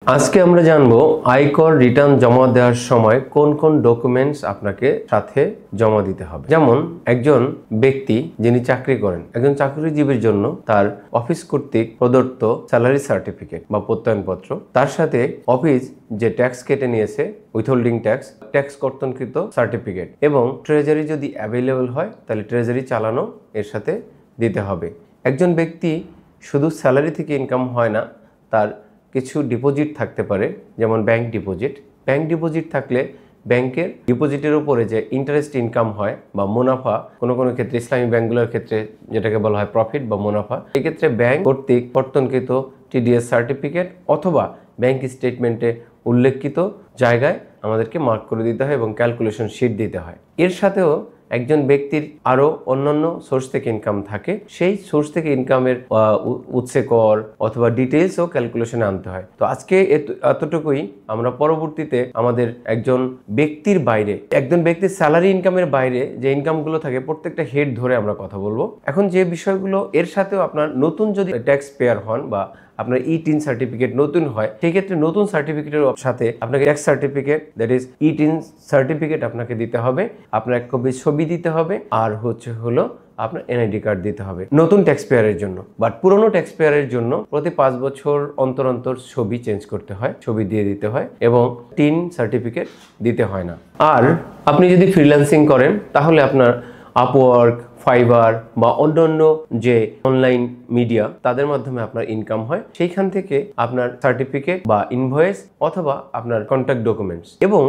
আজকে আমরা জানবো আয়কর রিটার্ন জমা দেওয়ার সময় কোন কোন ডকুমেন্টস আপনাকে সাথে জমা দিতে হবে। যেমন একজন ব্যক্তি যিনি চাকরি করেন, একজন চাকরিজীবীর জন্য তার অফিস কর্তৃক প্রদত্ত স্যালারি সার্টিফিকেট বা প্রত্যয়নপত্র, তার সাথে অফিস যে ট্যাক্স কেটে নিয়েছে উইথহোল্ডিং ট্যাক্স কর্তনকৃত সার্টিফিকেট এবং ট্রেজারি যদি অ্যাভেলেবল হয় তাহলে ট্রেজারি চালানো এর সাথে দিতে হবে। একজন ব্যক্তি শুধু স্যালারি থেকে ইনকাম হয় না, তার কিছু ডিপোজিট থাকতে পারে, যেমন ব্যাংক ডিপোজিট থাকলে ব্যাংকের ডিপোজিটের উপরে যে ইন্টারেস্ট ইনকাম হয় বা মুনাফা, কোনো কোনো ক্ষেত্রে ইসলামী ব্যাংকগুলোর ক্ষেত্রে যেটাকে বলা হয় প্রফিট বা মুনাফা, এক্ষেত্রে ব্যাংক কর্তৃক কর্তনকৃত টিডিএস সার্টিফিকেট অথবা ব্যাংক স্টেটমেন্টে উল্লেখিত জায়গায় আমাদেরকে মার্ক করে দিতে হয় এবং ক্যালকুলেশন শিট দিতে হয়। এর সাথেও একজন ব্যক্তির আরও অন্যান্য সোর্স থেকে ইনকাম থাকে, সেই সোর্স থেকে ইনকামের উৎসে কর অথবা ডিটেলসও ক্যালকুলেশনে আনতে হয়। তো আজকে এতটুকুই। আমরা পরবর্তীতে আমাদের একজন ব্যক্তির স্যালারি ইনকামের বাইরে যে ইনকামগুলো থাকে প্রত্যেকটা হেড ধরে আমরা কথা বলবো। এখন যে বিষয়গুলো এর সাথেও আপনার নতুন যদি ট্যাক্স পেয়ার হন বা আপনার ই-10 সার্টিফিকেট নতুন হয়, সেই ক্ষেত্রে নতুন সার্টিফিকেটের সাথে আপনাকে ট্যাক্স সার্টিফিকেট, দ্যাট ইজ ই-10 সার্টিফিকেট আপনাকে দিতে হবে, আপনার এক কপি ছবি দিতে হবে, আর হলো আপনার এনআইডি কার্ড দিতে হবে নতুন ট্যাক্স পেয়ারের জন্য। বাট পুরনো ট্যাক্স পেয়ারের জন্য প্রতি 5 বছর অন্তর অন্তর ছবি চেঞ্জ করতে হয়, ছবি দিয়ে দিতে হয় এবং 10 সার্টিফিকেট দিতে হয় না। আর আপনি যদি ফ্রিল্যান্সিং করেন তাহলে আপনার আপওয়ার্ক, ফাইবার বা অন্যান্য যে অনলাইন মিডিয়া তাদের মাধ্যমে আপনার ইনকাম হয়, সেইখান থেকে আপনার সার্টিফিকেট বা ইনভয়েস অথবা আপনার কন্ট্যাক্ট ডকুমেন্টস, এবং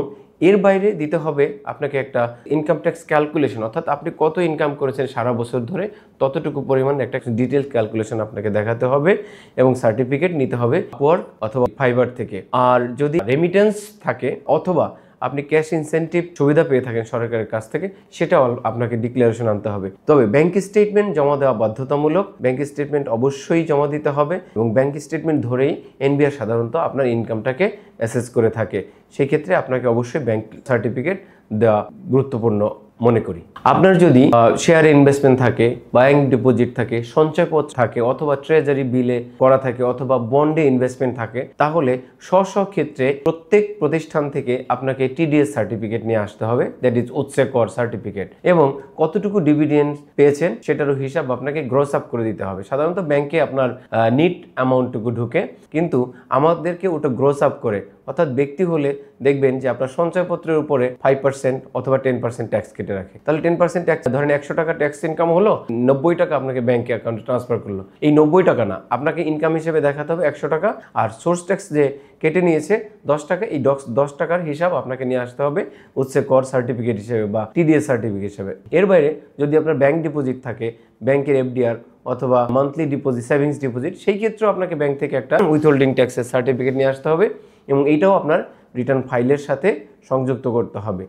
এর বাইরে দিতে হবে আপনাকে একটা ইনকাম ট্যাক্স ক্যালকুলেশন, অর্থাৎ আপনি কত ইনকাম করেছেন সারা বছর ধরে ততটুকু পরিমাণ একটা ডিটেলস ক্যালকুলেশন আপনাকে দেখাতে হবে এবং সার্টিফিকেট নিতে হবে আপওয়ার্ক অথবা ফাইবার থেকে। আর যদি রেমিটেন্স থাকে অথবা আপনি ক্যাশ ইনসেন্টিভ সুবিধা পেয়ে থাকেন সরকারের কাছ থেকে, সেটাও আপনাকে ডিক্লারেশন আনতে হবে। তবে ব্যাংক স্টেটমেন্ট জমা দেওয়া বাধ্যতামূলক, ব্যাংক স্টেটমেন্ট অবশ্যই জমা দিতে হবে এবং ব্যাংক স্টেটমেন্ট ধরেই এনবিআর সাধারণত আপনার ইনকামটাকে অ্যাসেস করে থাকে। সেই ক্ষেত্রে আপনাকে অবশ্যই ব্যাংক সার্টিফিকেট দেওয়া গুরুত্বপূর্ণ মনে করি। আপনার যদি শেয়ার ইনভেস্টমেন্ট থাকে, ব্যাংক ডিপোজিট থাকে, সঞ্চয়পত্র থাকে অথবা ট্রেজারি বিলে করা থাকে অথবা বন্ডে ইনভেস্টমেন্ট থাকে, তাহলে স্ব ক্ষেত্রে প্রত্যেক প্রতিষ্ঠান থেকে আপনাকে টিডিএস সার্টিফিকেট নিয়ে আসতে হবে, দ্যাট ইজ উৎসে কর সার্টিফিকেট, এবং কতটুকু ডিভিডেন্ড পেয়েছেন সেটারও হিসাব আপনাকে গ্রস আপ করে দিতে হবে। সাধারণত ব্যাংকে আপনার নিট অ্যামাউন্টটুকু ঢুকে, কিন্তু আমাদেরকে ওটা গ্রস আপ করে, অর্থাৎ ব্যক্তি হলে দেখবেন যে আপনার সঞ্চয়পত্রের উপরে 5% অথবা 10% ট্যাক্স কেটে রাখে। তাহলে 10% ট্যাক্স, ধরেন 100 টাকা ট্যাক্স ইনকাম হলো, 90 টাকা আপনাকে ব্যাংকে অ্যাকাউন্টে ট্রান্সফার করলো। এই 90 টাকা না, আপনাকে ইনকাম হিসেবে দেখাতে হবে 100 টাকা, আর সোর্স ট্যাক্স যে কেটে নিয়েছে 10 টাকা, এই 10 টাকার হিসাব আপনাকে নিয়ে আসতে হবে উৎসে কর সার্টিফিকেট হিসেবে বা টিডিএস সার্টিফিকেট হিসেবে। এর বাইরে যদি আপনার ব্যাংক ডিপোজিট থাকে, ব্যাংকের এফডিআর অথবা মান্থলি ডিপোজিট, সেভিংস ডিপোজিট, সেই ক্ষেত্রেও আপনাকে ব্যাংক থেকে একটা উইথহোল্ডিং ট্যাক্সের সার্টিফিকেট নিয়ে আসতে হবে এবং এইটাও আপনার রিটার্ন ফাইলের সাথে সংযুক্ত করতে হবে।